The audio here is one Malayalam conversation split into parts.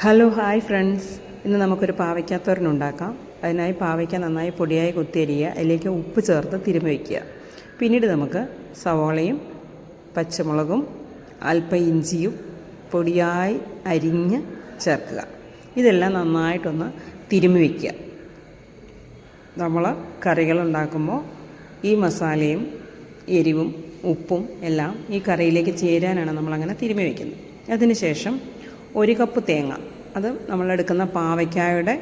ഹലോ ഹായ് ഫ്രണ്ട്സ്, ഇന്ന് നമുക്കൊരു പാവയ്ക്കാത്തോരൻ ഉണ്ടാക്കാം. അതിനായി പാവയ്ക്ക നന്നായി പൊടിയായി കുത്തിയരിയുക, അതിലേക്ക് ഉപ്പ് ചേർത്ത് തിരുമ്മി വയ്ക്കുക. പിന്നീട് നമുക്ക് സവോളയും പച്ചമുളകും അല്പം ഇഞ്ചിയും പൊടിയായി അരിഞ്ഞ് ചേർക്കുക. ഇതെല്ലാം നന്നായിട്ടൊന്ന് തിരുമ്മി വയ്ക്കുക. നമ്മൾ കറികളുണ്ടാക്കുമ്പോൾ ഈ മസാലയും എരിവും ഉപ്പും എല്ലാം ഈ കറിയിലേക്ക് ചേരാനാണ് നമ്മളങ്ങനെ തിരുമ്മി വയ്ക്കുന്നത്. അതിനുശേഷം 1 കപ്പ് തേങ്ങ, അത് നമ്മളെടുക്കുന്ന പാവയ്ക്കായുടെ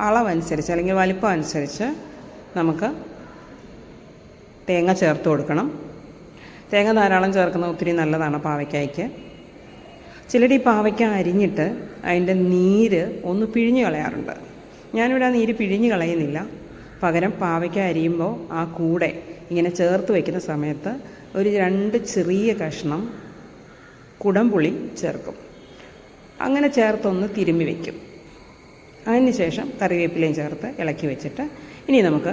അളവനുസരിച്ച് അല്ലെങ്കിൽ വലിപ്പം അനുസരിച്ച് നമുക്ക് തേങ്ങ ചേർത്ത് കൊടുക്കണം. തേങ്ങ ധാരാളം ചേർക്കുന്നത് ഒത്തിരി നല്ലതാണ് പാവയ്ക്കായ്ക്ക്. ചിലർ ഈ പാവയ്ക്ക അരിഞ്ഞിട്ട് അതിൻ്റെ നീര് ഒന്ന് പിഴിഞ്ഞ് കളയാറുണ്ട്. ഞാനിവിടെ ആ നീര് പിഴിഞ്ഞ് കളയുന്നില്ല. പകരം പാവയ്ക്ക അരിയുമ്പോൾ ആ കൂടെ ഇങ്ങനെ ചേർത്ത് വയ്ക്കുന്ന സമയത്ത് ഒരു 2 ചെറിയ കഷ്ണം കുടംപുളി ചേർക്കും. അങ്ങനെ ചേർത്തൊന്ന് തിരുമ്മി വയ്ക്കും. അതിന് ശേഷം കറിവേപ്പിലയും ചേർത്ത് ഇളക്കി വെച്ചിട്ട് ഇനി നമുക്ക്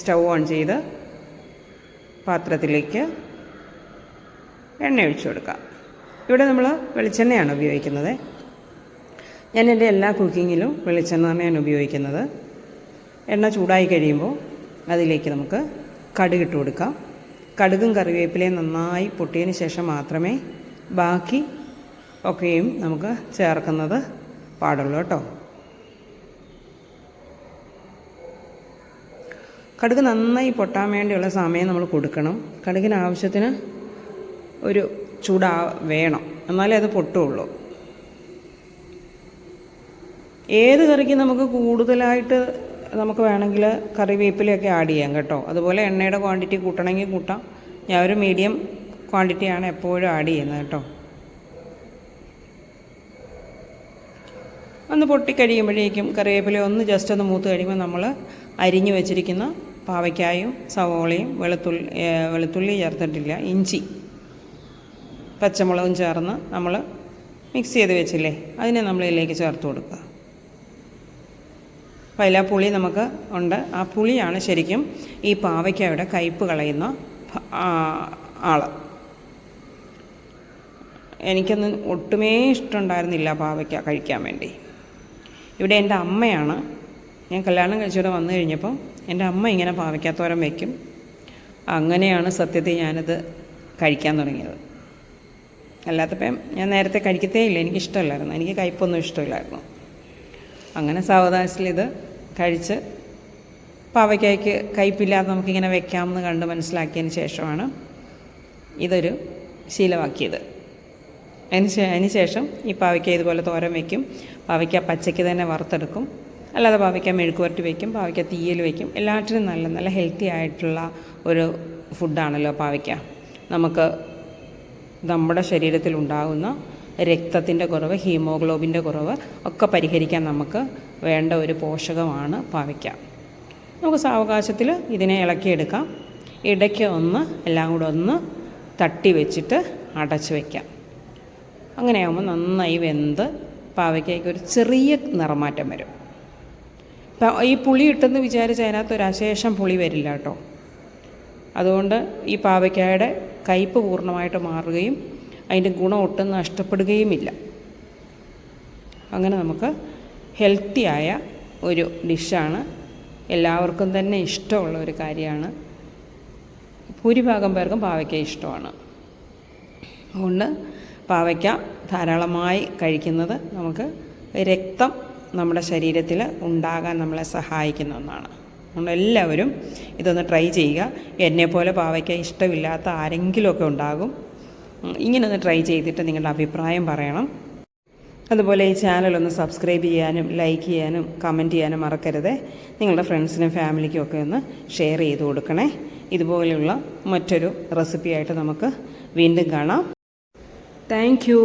സ്റ്റൗ ഓൺ ചെയ്ത് പാത്രത്തിലേക്ക് എണ്ണ ഒഴിച്ചു കൊടുക്കാം. ഇവിടെ നമ്മൾ വെളിച്ചെണ്ണയാണ് ഉപയോഗിക്കുന്നത്. ഞാൻ എൻ്റെ എല്ലാ കുക്കിങ്ങിലും വെളിച്ചെണ്ണ തന്നെയാണ് ഉപയോഗിക്കുന്നത്. എണ്ണ ചൂടായി കഴിയുമ്പോൾ അതിലേക്ക് നമുക്ക് കടുകിട്ട് കൊടുക്കാം. കടുകും കറിവേപ്പിലയും നന്നായി പൊട്ടിയതിന് ശേഷം മാത്രമേ ബാക്കി ഒക്കെയും നമുക്ക് ചേർക്കുന്നത് പാടുള്ളൂ കേട്ടോ. കടുക് നന്നായി പൊട്ടാൻ വേണ്ടിയുള്ള സമയം നമ്മൾ കൊടുക്കണം. കടുകിന് ആവശ്യത്തിന് ഒരു വേണം, എന്നാലേ അത് പൊട്ടുള്ളൂ. ഏത് കറിക്ക് നമുക്ക് കൂടുതലായിട്ട് നമുക്ക് വേണമെങ്കിൽ കറിവേപ്പിലയൊക്കെ ആഡ് ചെയ്യാം കേട്ടോ. അതുപോലെ എണ്ണയുടെ ക്വാണ്ടിറ്റി കൂട്ടണമെങ്കിൽ കൂട്ടാം. ഞാൻ ഒരു മീഡിയം ക്വാണ്ടിറ്റിയാണ് എപ്പോഴും ആഡ് ചെയ്യുന്നത് കേട്ടോ. ഒന്ന് പൊട്ടിക്കഴിയുമ്പോഴേക്കും കറിവേപ്പില ഒന്ന് ജസ്റ്റ് ഒന്ന് മൂത്ത് കഴിയുമ്പോൾ നമ്മൾ അരിഞ്ഞു വെച്ചിരിക്കുന്ന പാവയ്ക്കായും സവോളയും വെളുത്തുള്ളി ചേർത്തിട്ടില്ല, ഇഞ്ചി പച്ചമുളകും ചേർന്ന് നമ്മൾ മിക്സ് ചെയ്ത് വെച്ചില്ലേ, അതിനെ നമ്മൾ ഇതിലേക്ക് ചേർത്ത് കൊടുക്കുക. പൈല പുളി നമുക്ക് ഉണ്ട്. ആ പുളിയാണ് ശരിക്കും ഈ പാവയ്ക്കയുടെ കയ്പ്പ് കളയുന്ന ആൾ. എനിക്കൊന്നും ഒട്ടുമേ ഇഷ്ടമുണ്ടായിരുന്നില്ല പാവയ്ക്ക കഴിക്കാൻ വേണ്ടി. ഇവിടെ എൻ്റെ അമ്മയാണ്, ഞാൻ കല്യാണം കഴിച്ചിവിടെ വന്നു കഴിഞ്ഞപ്പം എൻ്റെ അമ്മ ഇങ്ങനെ പാവയ്ക്കാത്തോരൻ വയ്ക്കും. അങ്ങനെയാണ് സത്യത്തിൽ ഞാനത് കഴിക്കാൻ തുടങ്ങിയത്. അല്ലാത്തപ്പം ഞാൻ നേരത്തെ കഴിക്കത്തേ ഇല്ല, എനിക്കിഷ്ടമില്ലായിരുന്നു. എനിക്ക് കയ്പ്പൊന്നും ഇഷ്ടമില്ലായിരുന്നു. അങ്ങനെ സാവകാശത്തിൽ ഇത് കഴിച്ച് പാവയ്ക്കായ്ക്ക് കയ്പ്പില്ലാതെ നമുക്കിങ്ങനെ വെക്കാമെന്ന് കണ്ട് മനസ്സിലാക്കിയതിന് ശേഷമാണ് ഇതൊരു ശീലമാക്കിയത്. അതിന് ശേഷം ഈ പാവയ്ക്ക ഇതുപോലെ തോരൻ വയ്ക്കും. പാവയ്ക്ക പച്ചയ്ക്ക് തന്നെ വറുത്തെടുക്കും, അല്ലാതെ പാവയ്ക്ക മെഴുക്ക് പുരട്ടി വയ്ക്കും, പാവയ്ക്ക തീയൽ വയ്ക്കും. എല്ലാറ്റിനും നല്ല ഹെൽത്തി ആയിട്ടുള്ള ഒരു ഫുഡാണല്ലോ പാവയ്ക്ക. നമുക്ക് നമ്മുടെ ശരീരത്തിലുണ്ടാകുന്ന രക്തത്തിൻ്റെ കുറവ്, ഹീമോഗ്ലോബിൻ്റെ കുറവ് ഒക്കെ പരിഹരിക്കാൻ നമുക്ക് വേണ്ട ഒരു പോഷകമാണ് പാവയ്ക്ക. നമുക്ക് സാവകാശത്തിൽ ഇതിനെ ഇളക്കിയെടുക്കാം. ഇടയ്ക്ക് എല്ലാം കൂടെ ഒന്ന് തട്ടി വെച്ചിട്ട് അടച്ച് വയ്ക്കാം. അങ്ങനെയാകുമ്പോൾ നന്നായി വെന്ത് പാവയ്ക്കയ്ക്ക് ഒരു ചെറിയ നിറമാറ്റം വരും. ഈ പുളി ഇട്ടെന്ന് വിചാരിച്ച് അതിനകത്ത് ഒരു അശേഷം പുളി വരില്ല കേട്ടോ. അതുകൊണ്ട് ഈ പാവയ്ക്കയുടെ കയ്പ്പ് പൂർണ്ണമായിട്ട് മാറുകയും അതിൻ്റെ ഗുണം ഒട്ടും നഷ്ടപ്പെടുകയുമില്ല. അങ്ങനെ നമുക്ക് ഹെൽത്തിയായ ഒരു ഡിഷാണ്. എല്ലാവർക്കും തന്നെ ഇഷ്ടമുള്ള ഒരു കാര്യമാണ്. ഭൂരിഭാഗം പേർക്കും പാവയ്ക്ക ഇഷ്ടമാണ്. അതുകൊണ്ട് പാവയ്ക്ക ധാരാളമായി കഴിക്കുന്നത് നമുക്ക് രക്തം നമ്മുടെ ശരീരത്തിൽ ഉണ്ടാകാൻ നമ്മളെ സഹായിക്കുന്ന ഒന്നാണ്. അതുകൊണ്ട് എല്ലാവരും ഇതൊന്ന് ട്രൈ ചെയ്യുക. എന്നെപ്പോലെ പാവയ്ക്ക ഇഷ്ടമില്ലാത്ത ആരെങ്കിലുമൊക്കെ ഉണ്ടാകും. ഇങ്ങനൊന്ന് ട്രൈ ചെയ്തിട്ട് നിങ്ങളുടെ അഭിപ്രായം പറയണം. അതുപോലെ ഈ ചാനലൊന്ന് സബ്സ്ക്രൈബ് ചെയ്യാനും ലൈക്ക് ചെയ്യാനും കമൻറ്റ് ചെയ്യാനും മറക്കരുത്. നിങ്ങളുടെ ഫ്രണ്ട്സിനും ഫാമിലിക്കും ഒക്കെ ഒന്ന് ഷെയർ ചെയ്ത് കൊടുക്കണേ. ഇതുപോലെയുള്ള മറ്റൊരു റെസിപ്പിയായിട്ട് നമുക്ക് വീണ്ടും കാണാം. Thank you.